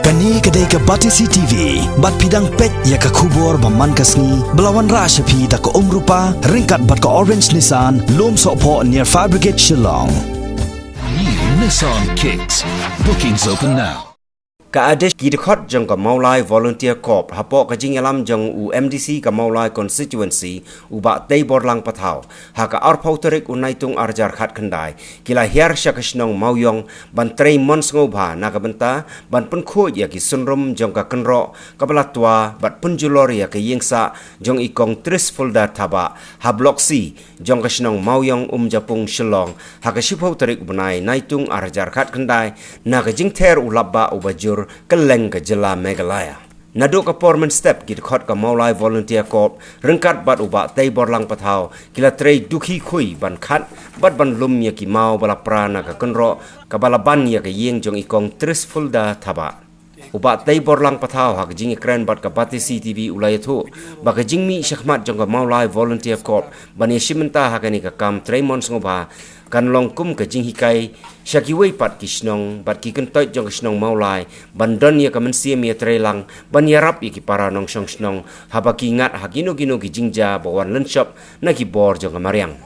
Kani kedai ke Batisi TV, bat pidang pet ya ke kubur baman kasni, belawan rasyapi tak ke rupa, ringkat bat ke Orange Nissan, lom sokpo near Fire Brigade Shillong. New Nissan Kicks. Bookings open now. Kaadesh gidekot jong ka Maulai Volunteer Corps hapok ka jingalam jong u MDC ka Maulai constituency u ba tei borlang patau ha ka arpau terik u naitung arjar khat khandai kila hiar syakashnong mauyong ban trei mons ngobha na ka benta ban pun kho ya ki sunrum jong ka kenro ka balatwa bat pun julor ya ka yingsa jong ikong tris folder thaba ha block C jong ka shnong mauyong japung Shillong ha ka shipau terik bunai naitung arjar khat khandai na ka jingther u labba u bajur keleng ke jela Meghalaya. Naduk ke Portman Step gid khot ke Maulai Volunteer Corps rengkat bat uba tei borlang patau kila trei dukhi khui ban khat bat ban lum ya ki mau bala prana ka kenro ka bala ban ya ke yeng jong ikong tris fulda thaba. Uba tei borlang patau ha jing kren bat ka Batisi TV ulai thu ba ka jing mi shakhmat jong ka Maulai Volunteer Corps ban ye shimenta ha ka ni ka kam trei mon ngoba kan long kum ke jing hikai syakiwei pat kisnong bat ki kentoy jong kisnong Maulai bandon ya kamen sia mi trelang ban yarap iki para nong song snong haba ki ngat hakino gino ki jingja bawan lenshop na ki bor jong mariang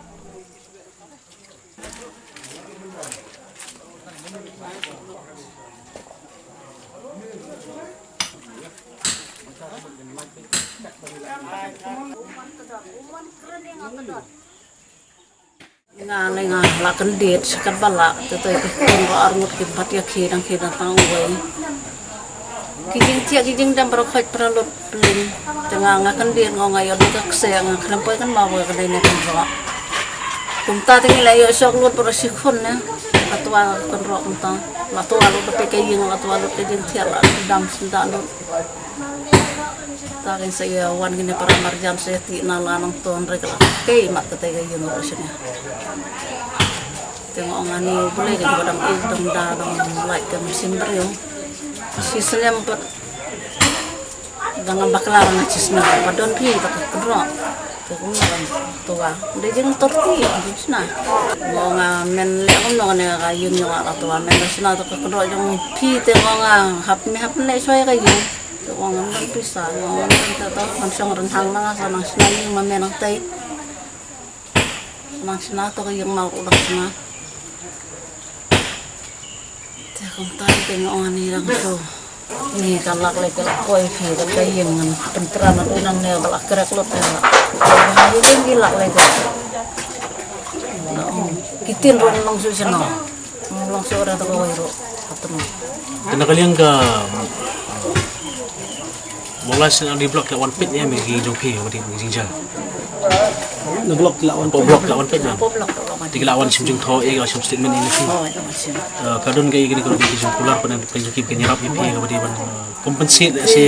nga la kandet sakat bala toy kun ba arngut ki patya khidang tang wei kijing dam bro khaj pralot pling tanga nga kandet nga yo dak se nga krampai kan ma wa kadai ne kan ro kumta tingi la yo sok lut pro sikhon na atwa kan ro kumta la to alu pe ke ying la to alu ke jing thial dam sinda lut takin saya wan gini para marjan saya ti na lanang ton rekla ke mak kate ga yun ro sene tengok ngani boleh ke badang dong da dong like ke musim ber yo sisnya mpet dengan bakla na cisna padon pi tak kedro to ko ngan to wa de jeng torti bisna mo nga men le ko no ne ga yun yo ala to men bisna to kedro jong pi te mo nga hap le soy ga yun wong nang pisa wong nang ta man song renhang na sa nang sinay mamenang tay nang sinato ko yung mauulang sina ta kung tayo tingoon nilang so ni kalak le kalak koy fi ka kayeng ngan pentra na unang ne balak krek lot na hayo din gilak le ko kitin ron nang susino nang sura to ko ro atno tinakaliang ka Mulai sen di blok lawan pit ya megi joki mati jinja. Na blok lawan pit ya. Tiga lawan sim jung tho e ga sim statement ini sih. Kadon gay gini kalau di jung kular pada joki penyerap ipi ga badi ban kompensate si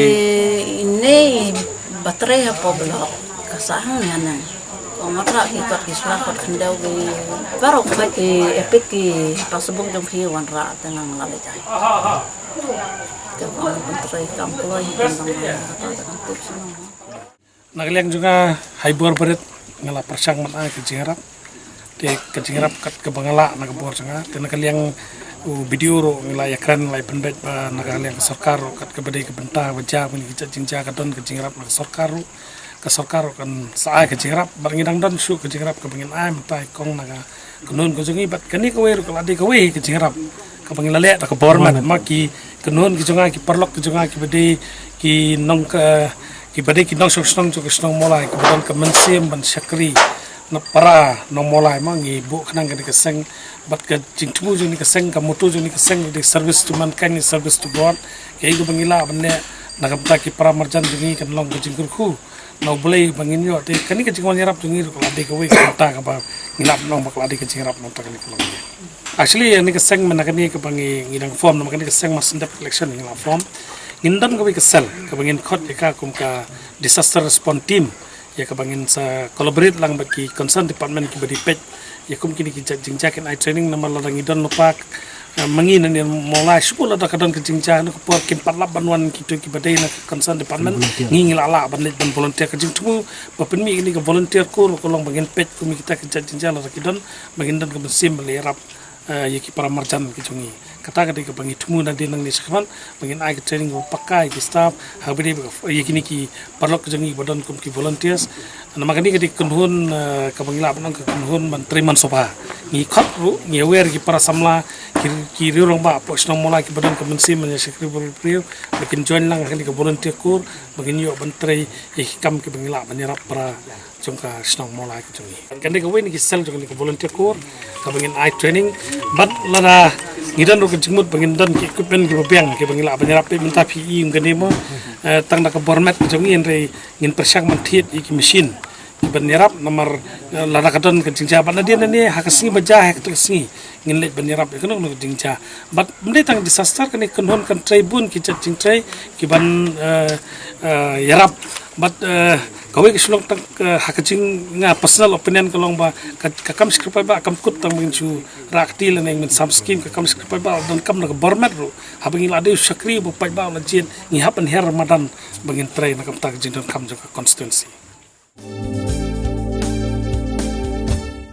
ini baterai apa blok kasahang ya nang. Ngatra ikut kislah kot kendau di baru ke epic ki pasubuk jung ki wan ra tengah ngale jai. Nagaliang juga haibor berit ngala persang mana kejingrap de kejingrap kat kebangala nagabor sanga de nagaliang video ro ngala yakran lai pendet ba nagaliang sarkar kat kebedai kebenta wajah pun kita jinja kadon kejingrap nak sarkar kan saai kejingrap barngidang don su kejingrap kebangin ai mentai kong naga kunun kujungi bat kani kawer kaladi kawe kejingrap kabangin lale tak borman maki kenun ki jonga ki perlok ki jonga ki bedi ki nong ki bedi ki nong song jo kisnong molai ki bodon ke mensim ban syakri na para nong molai mangi bu kanang ke keseng bat ke jingtu jo ni keseng ka mutu jo ni keseng di service to mankind ni service to god ke igu bangila benne nagapta ki para marjan jongi kan long ke jingkurku no boleh bangin yo te kani ke jingol nyarap jongi ro kaladi ke we ka ka ba ngilap nong bakladi ke jingrap nong takani kolong actually ni keseng menakani ke bangi ngidang form namakani keseng mas ndap election ngila form ngindam ke kesel ke bangin khot ka kum ka disaster response team ya ke bangin sa collaborate lang bagi concern department ki badi pet ya kum kini ki jingjakin ai training nama lang idon lupak mangin ni mulai sekolah dah kadang ke jingja nak por kim patlap banwan ki ki badi na concern department ngingil ala banlet ban volunteer ke jingtu papen mi ini ke volunteer ko kolong bangin pet kum kita ke jingja la kidon bangin dan ke besim belerap yaki para marjan kicungi kata ke bangi tumu nanti nang ni sekarang bangin ai ke training pakai ke staff habis ye kini ki parlok jangi badan kum ki volunteers nama kani ke kunhun ke bangila apang ke kunhun menteri mansoba ni khat ru ni aware ki para samla ki rirong ba posno mola ki badan kemensi men sekretari bikin join lang kali ke volunteer kur bangin yo menteri kam ke bangila menyerap para jongka snong mola ke jongi kan de ko wen ki sel jongi ke volunteer kur ka bangin ai training but lada ngidan ro ke jimut bangin dan ki equipment ki biang ke bangila menyerap pe minta PE ngani mo tang da ke bormet jongi en ngin persyak mantit ki mesin ki menyerap nomor lada kadon ke jingja ban dia ni hakasi baja hak tu si ngin let menyerap ke no jingja but mende tang disaster kan konhon kan tribun ki jing trai ki ban yarap but kawai kesulong tak hakajing nga personal opinion kalong ba kakam skripai ba kam kut tang minchu rakti le neng min sam scheme kakam skripai ba dan kam na bormat ru habang ila de sakri bu pai ba la jin ni hapan her ramadan bangin trai na kam tak jin kam jo constituency